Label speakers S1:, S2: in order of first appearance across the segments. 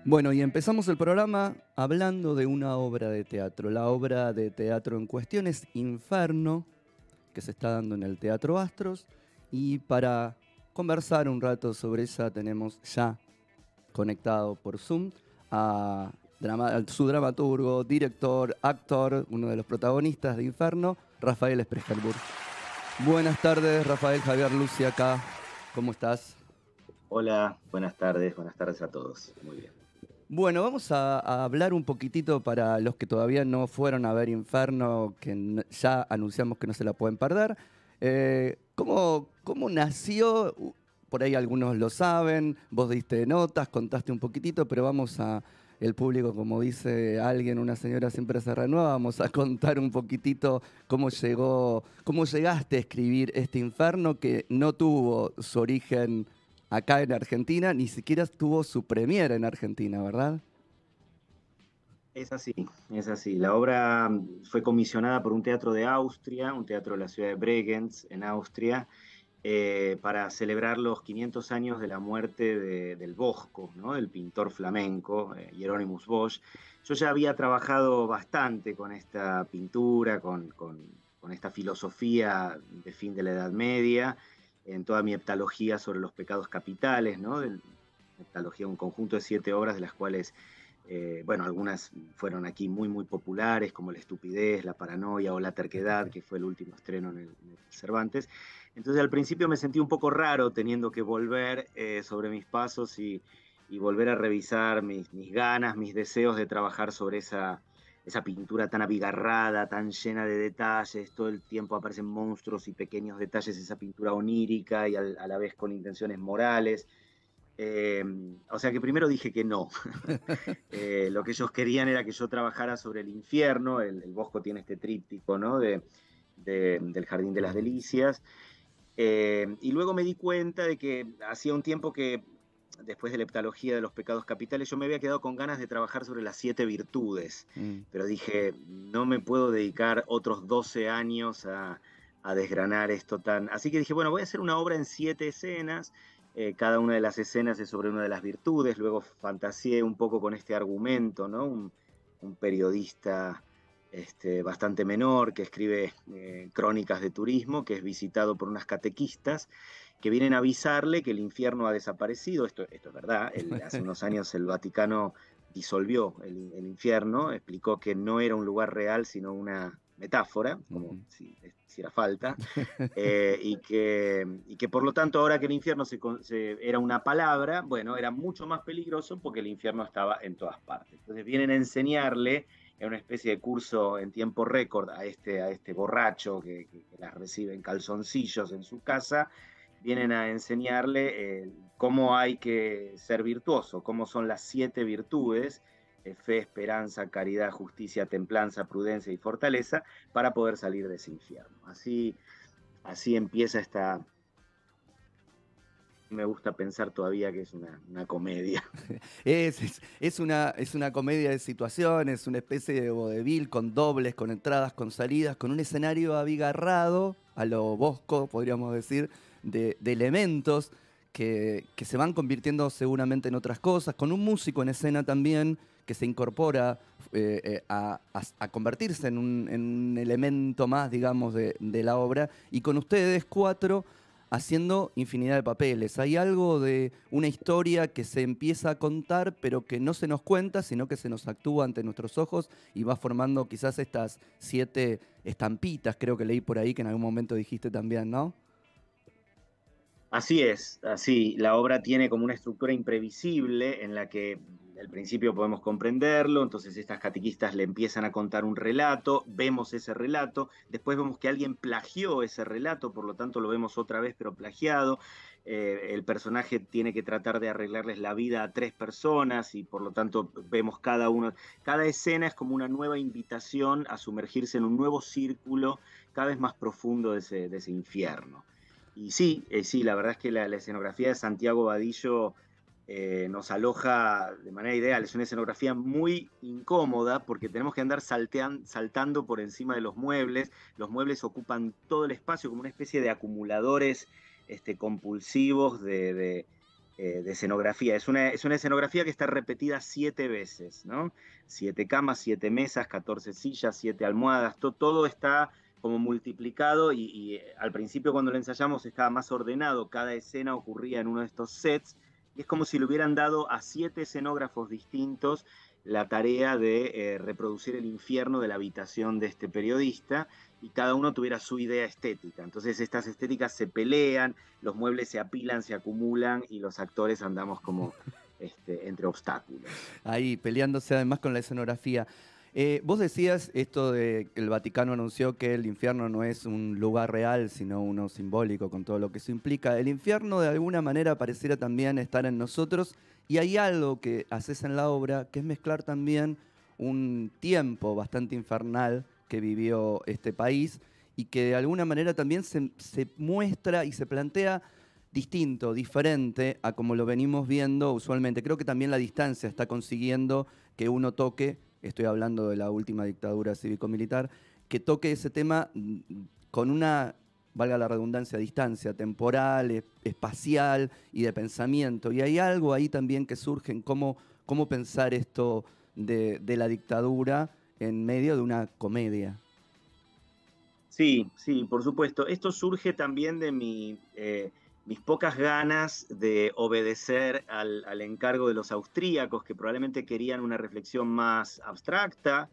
S1: Bueno, y empezamos el programa hablando de una obra de teatro. La obra de teatro en cuestión es Inferno, que se está dando en el Teatro Astros. Y para conversar un rato sobre ella tenemos ya conectado por Zoom a su dramaturgo, director, actor, uno de los protagonistas de Inferno, Rafael Spregelburg. Buenas tardes, Rafael. Javier Lucy acá. ¿Cómo estás?
S2: Hola, buenas tardes a todos. Muy bien.
S1: Bueno, vamos a hablar un poquitito para los que todavía no fueron a ver Inferno, que ya anunciamos que no se la pueden perder. ¿Cómo nació? Por ahí algunos lo saben, vos diste notas, contaste un poquitito, pero el público, como dice alguien, una señora siempre se renueva, vamos a contar un poquitito cómo llegaste a escribir este Inferno que no tuvo su origen acá en Argentina, ni siquiera tuvo su premiere en Argentina, ¿verdad?
S2: Es así, es así. La obra fue comisionada por un teatro de Austria, un teatro de la ciudad de Bregenz, en Austria, para celebrar los 500 años de la muerte del Bosco, ¿no? Del pintor flamenco, Hieronymus Bosch. Yo ya había trabajado bastante con esta pintura, con esta filosofía de fin de la Edad Media, en toda mi heptalogía sobre los pecados capitales, ¿no? Heptalogía, un conjunto de 7 obras de las cuales bueno, algunas fueron aquí muy, muy populares, como La estupidez, La paranoia o La terquedad, que fue el último estreno en el Cervantes. Entonces al principio me sentí un poco raro teniendo que volver sobre mis pasos y volver a revisar mis ganas, mis deseos de trabajar sobre esa pintura tan abigarrada, tan llena de detalles, todo el tiempo aparecen monstruos y pequeños detalles, esa pintura onírica y a la vez con intenciones morales. Eh, o sea que primero dije que no. Lo que ellos querían era que yo trabajara sobre el infierno. El Bosco tiene este tríptico, ¿no? Del Jardín de las Delicias. Y luego me di cuenta de que hacía un tiempo que, después de la heptalogía de los pecados capitales, yo me había quedado con ganas de trabajar sobre las 7 virtudes.
S1: Mm.
S2: Pero dije, no me puedo dedicar otros 12 años a desgranar esto tan... Así que dije, bueno, voy a hacer una obra en 7 escenas. Cada una de las escenas es sobre una de las virtudes. Luego fantaseé un poco con este argumento, ¿no? Un periodista bastante menor que escribe crónicas de turismo, que es visitado por unas catequistas que vienen a avisarle que el infierno ha desaparecido. Esto es verdad. Hace unos años el Vaticano disolvió el infierno, explicó que no era un lugar real, sino una metáfora, como
S1: Ujú.
S2: si hiciera falta, y que por lo tanto ahora que el infierno era una palabra, bueno, era mucho más peligroso porque el infierno estaba en todas partes. Entonces vienen a enseñarle en una especie de curso en tiempo récord a este borracho que las recibe en calzoncillos en su casa, vienen a enseñarle cómo hay que ser virtuoso, cómo son las 7 virtudes, fe, esperanza, caridad, justicia, templanza, prudencia y fortaleza, para poder salir de ese infierno. Así empieza esta, me gusta pensar todavía que es una comedia.
S1: Es una comedia de situaciones, una especie de vodevil con dobles, con entradas, con salidas, con un escenario abigarrado, a lo Bosco, podríamos decir, de elementos que se van convirtiendo seguramente en otras cosas, con un músico en escena también que se incorpora a convertirse en un elemento más, digamos, de la obra, y con ustedes cuatro haciendo infinidad de papeles. Hay algo de una historia que se empieza a contar, pero que no se nos cuenta, sino que se nos actúa ante nuestros ojos y va formando quizás estas 7 estampitas, creo que leí por ahí que en algún momento dijiste también, ¿no?
S2: Así es, así. La obra tiene como una estructura imprevisible en la que al principio podemos comprenderlo, entonces estas catequistas le empiezan a contar un relato, vemos ese relato, después vemos que alguien plagió ese relato, por lo tanto lo vemos otra vez pero plagiado. El personaje tiene que tratar de arreglarles la vida a 3 personas y por lo tanto vemos cada escena es como una nueva invitación a sumergirse en un nuevo círculo cada vez más profundo de ese infierno. Y sí, sí, la verdad es que la escenografía de Santiago Vadillo nos aloja de manera ideal. Es una escenografía muy incómoda porque tenemos que andar saltando por encima de los muebles. Los muebles ocupan todo el espacio como una especie de acumuladores compulsivos de escenografía. Es una escenografía que está repetida 7 veces, ¿no? 7 camas, 7 mesas, 14 sillas, 7 almohadas, todo está como multiplicado y al principio cuando lo ensayamos estaba más ordenado, cada escena ocurría en uno de estos sets y es como si le hubieran dado a 7 escenógrafos distintos la tarea de reproducir el infierno de la habitación de este periodista y cada uno tuviera su idea estética. Entonces estas estéticas se pelean, los muebles se apilan, se acumulan y los actores andamos como entre obstáculos.
S1: Ahí peleándose además con la escenografía. Vos decías esto de que el Vaticano anunció que el infierno no es un lugar real, sino uno simbólico, con todo lo que eso implica. El infierno de alguna manera pareciera también estar en nosotros y hay algo que haces en la obra, que es mezclar también un tiempo bastante infernal que vivió este país y que de alguna manera también se muestra y se plantea distinto, diferente a como lo venimos viendo usualmente. Creo que también la distancia está consiguiendo que uno toque, estoy hablando de la última dictadura cívico-militar, que toque ese tema con una, valga la redundancia, distancia temporal, espacial y de pensamiento. Y hay algo ahí también que surge en cómo pensar esto de la dictadura en medio de una comedia.
S2: Sí, sí, por supuesto. Esto surge también de mis pocas ganas de obedecer al encargo de los austríacos, que probablemente querían una reflexión más abstracta,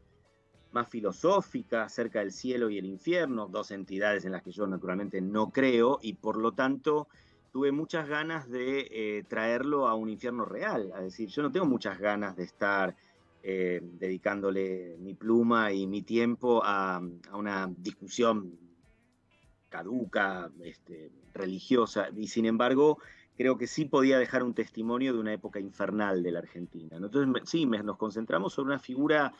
S2: más filosófica acerca del cielo y el infierno, dos entidades en las que yo naturalmente no creo, y por lo tanto tuve muchas ganas de traerlo a un infierno real. Es decir, yo no tengo muchas ganas de estar dedicándole mi pluma y mi tiempo a una discusión caduca, religiosa, y sin embargo creo que sí podía dejar un testimonio de una época infernal de la Argentina. Entonces, sí, nos concentramos sobre una figura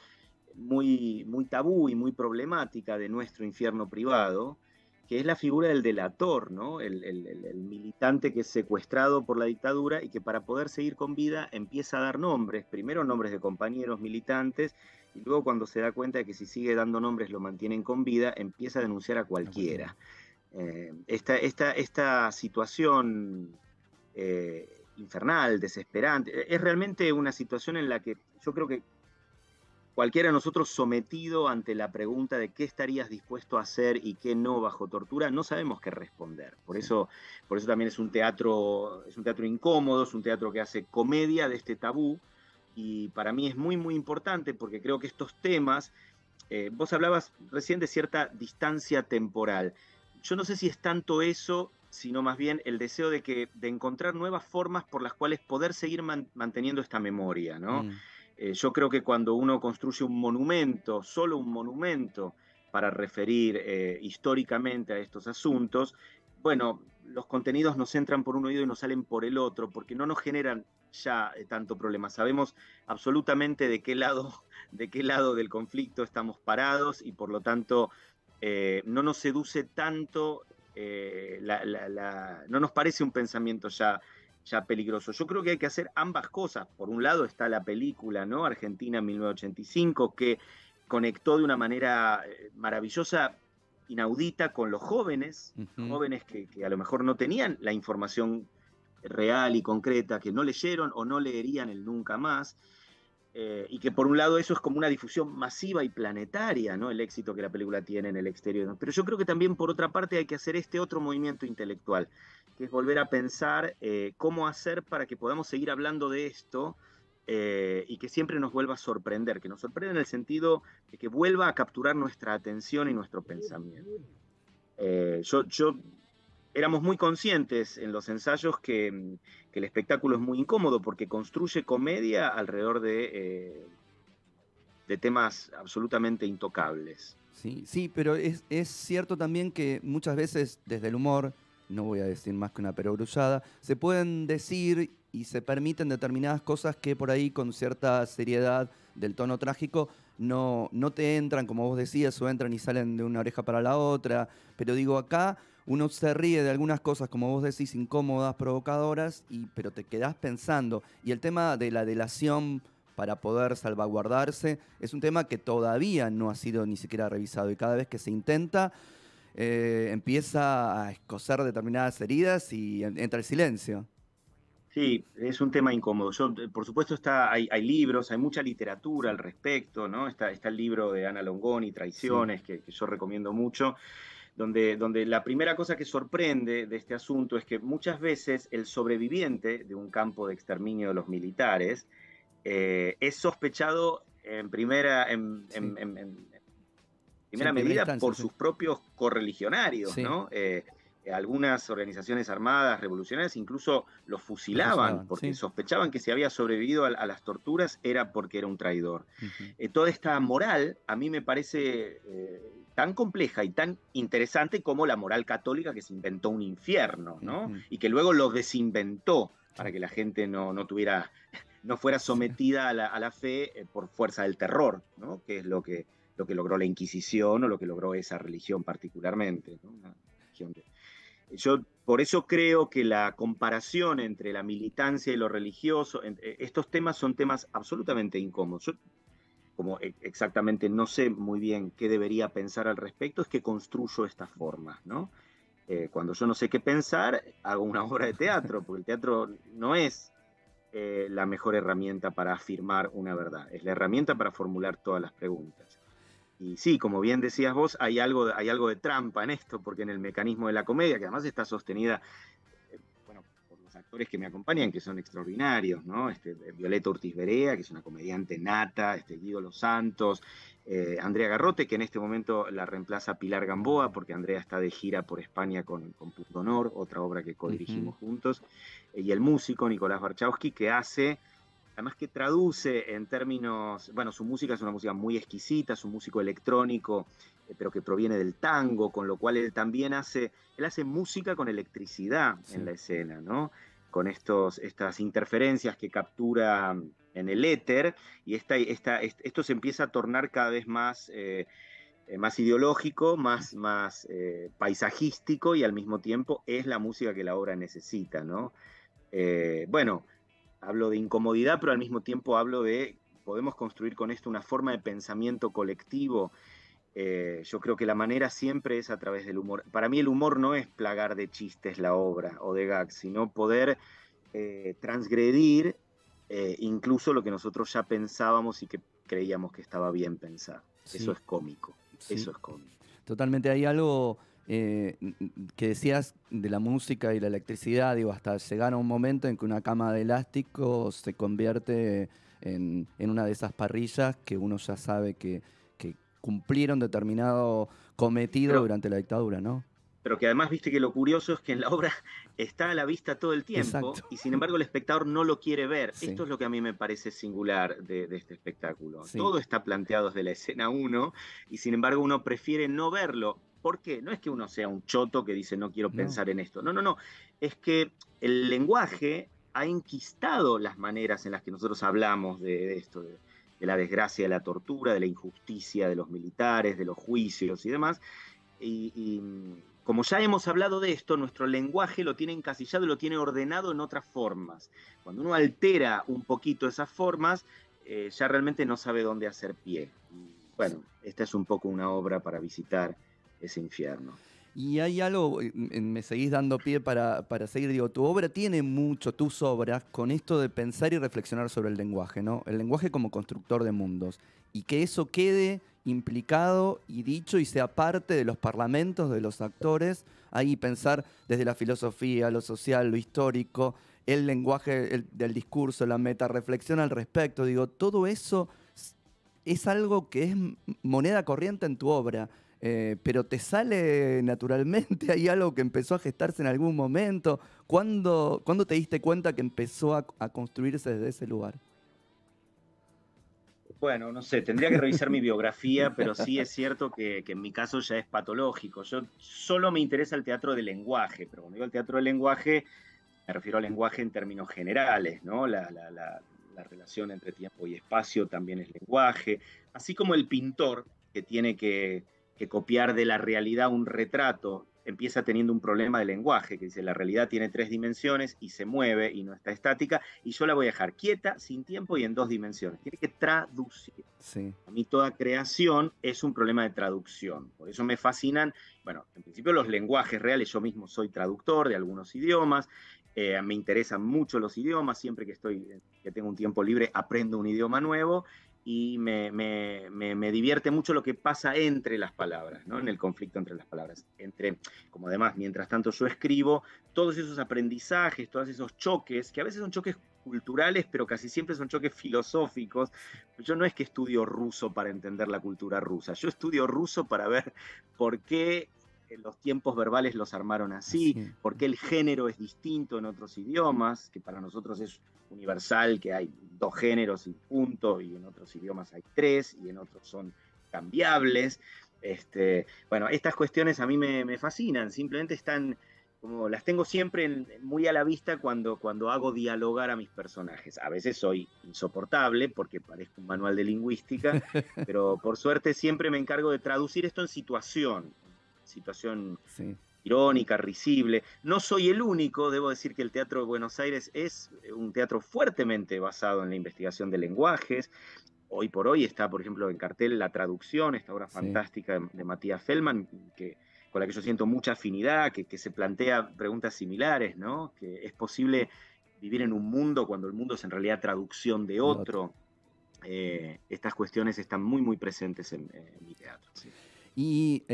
S2: muy, muy tabú y muy problemática de nuestro infierno privado, que es la figura del delator, ¿no? El militante que es secuestrado por la dictadura y que para poder seguir con vida empieza a dar nombres, primero nombres de compañeros militantes, y luego cuando se da cuenta de que si sigue dando nombres lo mantienen con vida, empieza a denunciar a
S1: A cualquiera.
S2: cualquiera. Esta situación infernal, desesperante, es realmente una situación en la que yo creo que cualquiera de nosotros sometido ante la pregunta de qué estarías dispuesto a hacer y qué no bajo tortura, no sabemos qué responder.
S1: Sí.
S2: Por eso también es un teatro incómodo, es un teatro que hace comedia de este tabú, y para mí es muy, muy importante porque creo que estos temas, vos hablabas recién de cierta distancia temporal. Yo no sé si es tanto eso, sino más bien el deseo de encontrar nuevas formas por las cuales poder seguir manteniendo esta memoria, ¿no?
S1: Mm.
S2: Yo creo que cuando uno construye un monumento, solo un monumento, para referir históricamente a estos asuntos, bueno, los contenidos nos entran por un oído y nos salen por el otro, porque no nos generan ya tanto problema. Sabemos absolutamente de qué lado del conflicto estamos parados y por lo tanto no nos seduce tanto, no nos parece un pensamiento ya peligroso. Yo creo que hay que hacer ambas cosas. Por un lado está la película, ¿no? Argentina 1985, que conectó de una manera maravillosa, inaudita, con los jóvenes,
S1: Ujú.
S2: jóvenes que a lo mejor no tenían la información real y concreta, que no leyeron o no leerían el nunca más, y que por un lado eso es como una difusión masiva y planetaria, ¿no? El éxito que la película tiene en el exterior. Pero yo creo que también por otra parte hay que hacer este otro movimiento intelectual, que es volver a pensar cómo hacer para que podamos seguir hablando de esto y que siempre nos vuelva a sorprender, que nos sorprenda en el sentido de que vuelva a capturar nuestra atención y nuestro pensamiento. Yo éramos muy conscientes en los ensayos que el espectáculo es muy incómodo porque construye comedia alrededor de temas absolutamente intocables.
S1: Sí, sí, pero es cierto también que muchas veces desde el humor, no voy a decir más que una perogrullada, se pueden decir y se permiten determinadas cosas que por ahí con cierta seriedad del tono trágico no te entran, como vos decías, o entran y salen de una oreja para la otra. Pero digo, acá uno se ríe de algunas cosas, como vos decís, incómodas, provocadoras, pero te quedás pensando. Y el tema de la delación para poder salvaguardarse, es un tema que todavía no ha sido ni siquiera revisado y cada vez que se intenta empieza a escocer determinadas heridas y entra el silencio.
S2: Sí, es un tema incómodo. Yo, por supuesto, hay libros, hay mucha literatura al respecto, ¿no? Está el libro de Ana Longoni,
S1: Sí,
S2: Traiciones, que yo recomiendo mucho, donde la primera cosa que sorprende de este asunto es que muchas veces el sobreviviente de un campo de exterminio de los militares es sospechado
S1: sí.
S2: en
S1: Sí, en
S2: primera
S1: primera
S2: medida
S1: instancia,
S2: por
S1: sí.
S2: sus propios correligionarios,
S1: Sí,
S2: ¿no? Algunas organizaciones armadas revolucionarias incluso los
S1: lo
S2: fusilaban
S1: fusilaban,
S2: porque
S1: sí.
S2: sospechaban que si había sobrevivido a las torturas era porque era un traidor.
S1: Ujú,
S2: Toda esta moral a mí me parece tan compleja y tan interesante como la moral católica que se inventó un infierno, ¿no?
S1: ujú,
S2: Y que luego lo desinventó para
S1: claro.
S2: que la gente no fuera
S1: Sí,
S2: sometida a la fe por fuerza del terror, ¿no? Que es lo que logró la Inquisición o lo que logró esa religión particularmente, ¿no? Una religión yo por eso creo que la comparación entre la militancia y lo religioso, estos temas son temas absolutamente incómodos. Yo, como exactamente no sé muy bien qué debería pensar al respecto, es que construyo estas formas, ¿no? Cuando yo no sé qué pensar, hago una obra de teatro, porque el teatro no es la mejor herramienta para afirmar una verdad, es la herramienta para formular todas las preguntas. Y sí, como bien decías vos, hay algo de trampa en esto, porque en el mecanismo de la comedia, que además está sostenida, bueno, por los actores que me acompañan, que son extraordinarios, ¿no? Violeta Ortiz Berea, que es una comediante nata, Guido Los Santos, Andrea Garrote, que en este momento la reemplaza Pilar
S1: ah,
S2: Gamboa,
S1: bien.
S2: porque Andrea está de gira por España con Punto Honor, otra obra que
S1: Ujú,
S2: codirigimos juntos, y el músico Nicolás Barchowski, que hace además que traduce en términos, bueno, su música es una música muy exquisita, es un músico electrónico, pero que proviene del tango, con lo cual él hace música con electricidad en
S1: sí,
S2: la escena, ¿no? Con estas interferencias que captura en el éter, y esto se empieza a tornar cada vez más ideológico, más paisajístico, y al mismo tiempo es la música que la obra necesita, ¿no? Bueno, hablo de incomodidad, pero al mismo tiempo hablo de, podemos construir con esto una forma de pensamiento colectivo. Yo creo que la manera siempre es a través del humor. Para mí el humor no es plagar de chistes la obra o de gags, sino poder transgredir incluso lo que nosotros ya pensábamos y que creíamos que estaba bien pensar. Eso
S1: sí,
S2: es cómico,
S1: sí.
S2: eso es cómico.
S1: Totalmente. Hay algo que decías de la música y la electricidad, digo, hasta llegar a un momento en que una cama de elástico se convierte en una de esas parrillas que uno ya sabe que cumplieron determinado cometido
S2: Pero
S1: durante la dictadura, ¿no?
S2: pero que además viste que lo curioso es que en la obra está a la vista todo el
S1: Exacto.
S2: tiempo y sin embargo el espectador no lo quiere ver.
S1: Sí,
S2: Esto es lo que a mí me parece singular de este espectáculo.
S1: sí.
S2: Todo está planteado desde la escena uno y sin embargo uno prefiere no verlo. ¿Por qué? No es que uno sea un choto que dice no quiero
S1: No,
S2: pensar en esto. No, no, no. Es que el lenguaje ha enquistado las maneras en las que nosotros hablamos de esto, de la desgracia, de la tortura, de la injusticia de los militares, de los juicios y demás y como ya hemos hablado de esto, nuestro lenguaje lo tiene encasillado y lo tiene ordenado en otras formas. Cuando uno altera un poquito esas formas, ya realmente no sabe dónde hacer pie. Y bueno, esta es un poco una obra para visitar ese infierno.
S1: y hay algo, me seguís dando pie para seguir, digo, tu obra tiene mucho, tus obras, con esto de pensar y reflexionar sobre el lenguaje, ¿no? El lenguaje como constructor de mundos. Y que eso quede implicado y dicho y sea parte de los parlamentos, de los actores, ahí pensar desde la filosofía, lo social, lo histórico, el lenguaje del discurso, la metarreflexión al respecto, digo, todo eso es algo que es moneda corriente en tu obra, pero te sale naturalmente, hay algo que empezó a gestarse en algún momento. ¿Cuándo te diste cuenta que empezó a construirse desde ese lugar?
S2: Bueno, no sé, tendría que revisar mi biografía, pero sí es cierto que en mi caso ya es patológico. Yo solo me interesa el teatro del lenguaje, pero cuando digo el teatro del lenguaje, me refiero al lenguaje en términos generales, ¿no? La relación entre tiempo y espacio también es lenguaje, así como el pintor que tiene que copiar de la realidad un retrato, empieza teniendo un problema de lenguaje, que dice la realidad tiene tres dimensiones y se mueve y no está estática, y yo la voy a dejar quieta, sin tiempo y en dos dimensiones. Tiene que traducir.
S1: Sí,
S2: A mí toda creación es un problema de traducción. Por eso me fascinan, bueno, en principio los lenguajes reales. Yo mismo soy traductor de algunos idiomas. Me interesan mucho los idiomas, siempre que tengo un tiempo libre aprendo un idioma nuevo y me divierte mucho lo que pasa entre las palabras, ¿no? En el conflicto entre las palabras. Como además, mientras tanto yo escribo, todos esos aprendizajes, todos esos choques, que a veces son choques culturales, pero casi siempre son choques filosóficos. Yo no es que estudio ruso para entender la cultura rusa, yo estudio ruso para ver por qué los tiempos verbales los armaron así,
S1: Sí.
S2: por qué el género es distinto en otros idiomas, que para nosotros es universal, que hay 2 géneros y punto, y en otros idiomas hay 3, y en otros son cambiables. Bueno, estas cuestiones a mí me fascinan, simplemente están, como las tengo siempre muy a la vista cuando hago dialogar a mis personajes. A veces soy insoportable porque parezco un manual de lingüística, pero por suerte siempre me encargo de traducir esto en situación
S1: Sí.
S2: irónica, risible. No soy el único, debo decir que el Teatro de Buenos Aires es un teatro fuertemente basado en la investigación de lenguajes. Hoy por hoy está, por ejemplo, en cartel La Traducción, esta obra
S1: Sí.
S2: fantástica de Matías Feldman, con la que yo siento mucha afinidad, que se plantea preguntas similares, ¿no? Que es posible vivir en un mundo cuando el mundo es en realidad traducción de
S1: De otro.
S2: otro. Estas cuestiones están muy, muy presentes en mi teatro. Sí.
S1: Y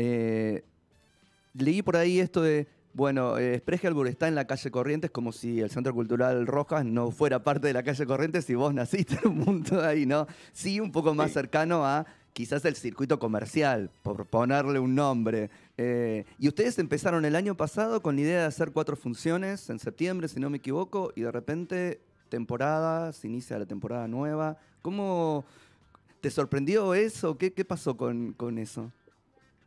S1: leí por ahí esto de, bueno, Spregelburg está en la calle Corrientes como si el Centro Cultural Rojas no fuera parte de la calle Corrientes y vos naciste en un mundo ahí, ¿no? Sí, un poco más
S2: Sí.
S1: cercano a quizás el circuito comercial, por ponerle un nombre. Y ustedes empezaron el año pasado con la idea de hacer 4 funciones en septiembre, si no me equivoco, y de repente se inicia la temporada nueva. ¿Cómo te sorprendió eso? ¿Qué pasó con eso?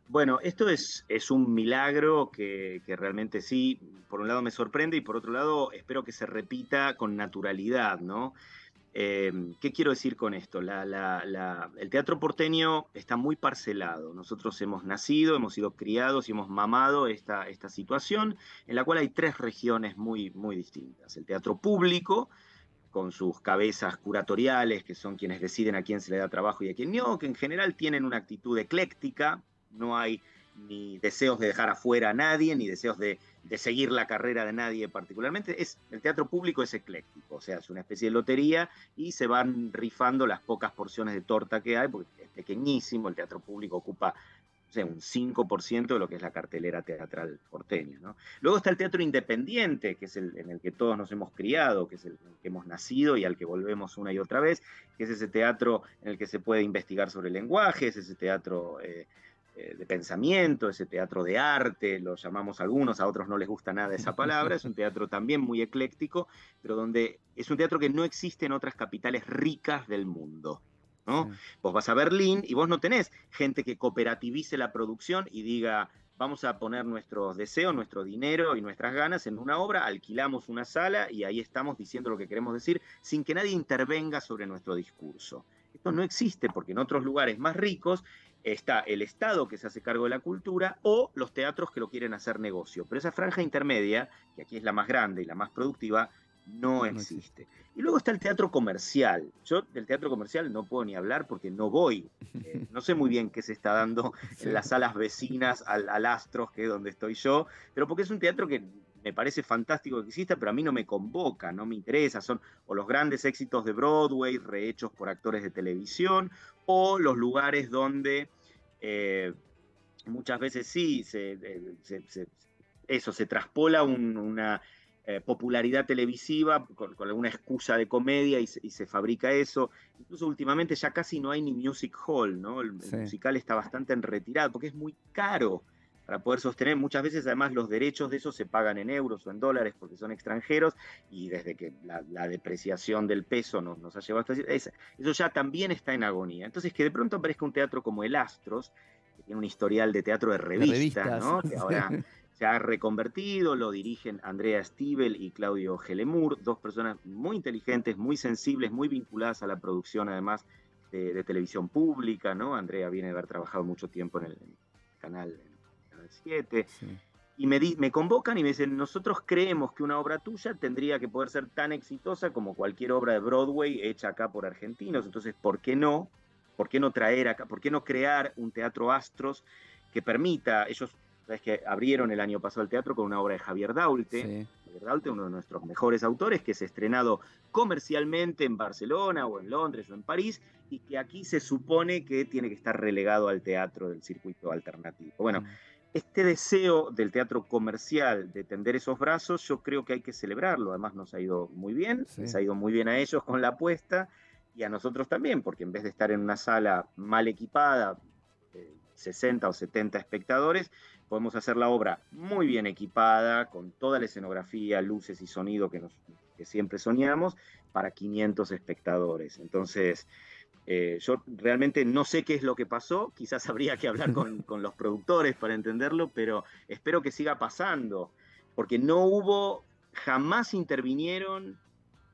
S2: Bueno, esto es un milagro que realmente sí, por un lado me sorprende y por otro lado espero que se repita con naturalidad, ¿no? ¿Qué quiero decir con esto? El teatro porteño está muy parcelado. Nosotros hemos nacido, hemos sido criados y hemos mamado esta situación en la cual hay 3 regiones muy, muy distintas. El teatro público, con sus cabezas curatoriales, que son quienes deciden a quién se le da trabajo y a quién no, que en general tienen una actitud ecléctica, no hay ni deseos de dejar afuera a nadie, ni deseos de seguir la carrera de nadie particularmente. El teatro público es ecléctico, o sea, es una especie de lotería y se van rifando las pocas porciones de torta que hay, porque es pequeñísimo, el teatro público ocupa, no sé, un 5% de lo que es la cartelera teatral porteña, ¿no? Luego está el teatro independiente, que es en el que todos nos hemos criado, que es el que hemos nacido y al que volvemos una y otra vez, que es ese teatro en el que se puede investigar sobre el lenguaje, es ese teatro de pensamiento, ese teatro de arte, lo llamamos algunos, a otros no les gusta nada esa palabra, es un teatro también muy ecléctico, pero donde es un teatro que no existe en otras capitales ricas del mundo, ¿no?
S1: Sí.
S2: Vos vas a Berlín y vos no tenés gente que cooperativice la producción y diga, vamos a poner nuestros deseos, nuestro dinero y nuestras ganas en una obra, alquilamos una sala y ahí estamos diciendo lo que queremos decir sin que nadie intervenga sobre nuestro discurso. Esto no existe porque en otros lugares más ricos está el Estado que se hace cargo de la cultura o los teatros que lo quieren hacer negocio. Pero esa franja intermedia, que aquí es la más grande y la más productiva, no
S1: No existe.
S2: existe. Y luego está el teatro comercial. Yo del teatro comercial no puedo ni hablar porque no voy. No sé muy bien qué se está dando
S1: Sí.
S2: en las salas vecinas al Astros, que es donde estoy yo, pero porque es un teatro que me parece fantástico que exista, pero a mí no me convoca, no me interesa. Son o los grandes éxitos de Broadway, rehechos por actores de televisión, o los lugares donde muchas veces sí se traspola una popularidad televisiva con alguna excusa de comedia y se fabrica eso. Incluso últimamente ya casi no hay ni music hall, ¿no? El
S1: Sí.
S2: musical está bastante en retirada porque es muy caro para poder sostener. Muchas veces además los derechos de eso se pagan en euros o en dólares porque son extranjeros y desde que la depreciación del peso nos ha llevado hasta eso ya también está en agonía. Entonces que de pronto aparezca un teatro como el Astros, que tiene un historial de teatro de
S1: De
S2: revista,
S1: revistas.
S2: ¿no? Que ahora
S1: Sí.
S2: se ha reconvertido, lo dirigen Andrea Stiebel y Claudio Gelemur, 2 personas muy inteligentes, muy sensibles, muy vinculadas a la producción además de televisión pública, ¿no? Andrea viene de haber trabajado mucho tiempo en el canal 7,
S1: Sí.
S2: y me convocan y me dicen, nosotros creemos que una obra tuya tendría que poder ser tan exitosa como cualquier obra de Broadway hecha acá por argentinos, entonces, ¿por qué no? ¿Por qué no traer acá? ¿Por qué no crear un teatro Astros que permita, ellos, sabes que abrieron el año pasado el teatro con una obra de Javier Daulte,
S1: Sí.
S2: Javier Daulte, uno de nuestros mejores autores, que se ha estrenado comercialmente en Barcelona o en Londres o en París, y que aquí se supone que tiene que estar relegado al teatro del circuito alternativo. Bueno, este deseo del teatro comercial de tender esos brazos, yo creo que hay que celebrarlo. Además nos ha ido muy bien,
S1: Sí.
S2: les ha ido muy bien a ellos con la apuesta y a nosotros también, porque en vez de estar en una sala mal equipada, 60 o 70 espectadores, podemos hacer la obra muy bien equipada, con toda la escenografía, luces y sonido que siempre soñamos, para 500 espectadores. Entonces, yo realmente no sé qué es lo que pasó, quizás habría que hablar con los productores para entenderlo, pero espero que siga pasando, porque jamás intervinieron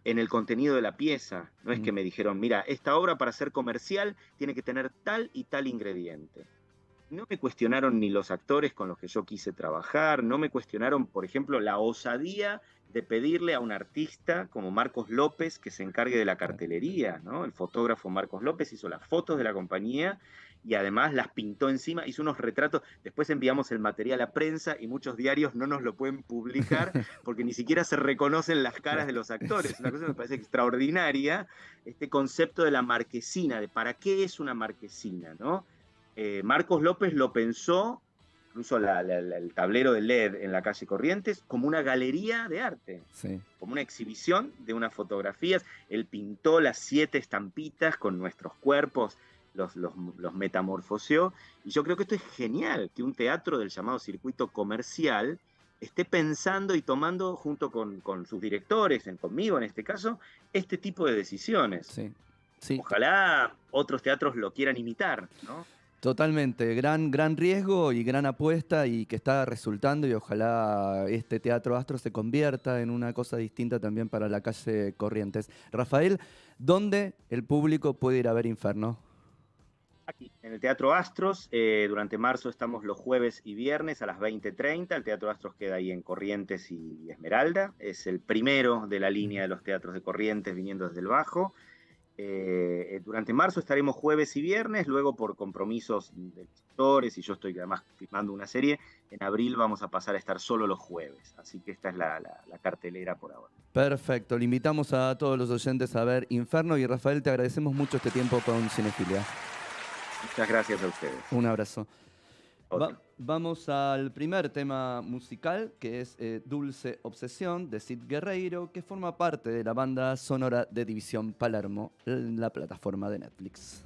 S2: en el contenido de la pieza. No es que me dijeron, mira, esta obra para ser comercial tiene que tener tal y tal ingrediente. No me cuestionaron ni los actores con los que yo quise trabajar, no me cuestionaron, por ejemplo, la osadía de pedirle a un artista como Marcos López que se encargue de la cartelería, ¿no? El fotógrafo Marcos López hizo las fotos de la compañía y además las pintó encima, hizo unos retratos. Después enviamos el material a prensa y muchos diarios no nos lo pueden publicar porque ni siquiera se reconocen las caras de los actores. Es una cosa que me parece extraordinaria, este concepto de la marquesina, de para qué es una marquesina, ¿no? Marcos López lo pensó, incluso el tablero de LED en la calle Corrientes, como una galería de arte,
S1: Sí.
S2: como una exhibición de unas fotografías. Él pintó las 7 estampitas con nuestros cuerpos, los metamorfoseó, y yo creo que esto es genial, que un teatro del llamado circuito comercial esté pensando y tomando, junto con sus directores, conmigo en este caso, este tipo de decisiones.
S1: Sí. Sí.
S2: Ojalá otros teatros lo quieran imitar, ¿no?
S1: Totalmente, gran riesgo y gran apuesta y que está resultando y ojalá este Teatro Astro se convierta en una cosa distinta también para la calle Corrientes. Rafael, ¿dónde el público puede ir a ver Inferno?
S2: Aquí, en el Teatro Astros, durante marzo estamos los jueves y viernes a las 20:30. El Teatro Astros queda ahí en Corrientes y Esmeralda. Es el primero de la línea de los teatros de Corrientes viniendo desde el Bajo. Durante marzo estaremos jueves y viernes, luego por compromisos de actores, y yo estoy además filmando una serie, en abril vamos a pasar a estar solo los jueves, así que esta es la cartelera por ahora.
S1: Perfecto, le invitamos a todos los oyentes a ver Inferno y Rafael, te agradecemos mucho este tiempo con Cinefilia.
S2: Muchas gracias a ustedes.
S1: Un abrazo. Vamos al primer tema musical, que es Dulce Obsesión, de Sid Guerreiro, que forma parte de la banda sonora de División Palermo, en la plataforma de Netflix.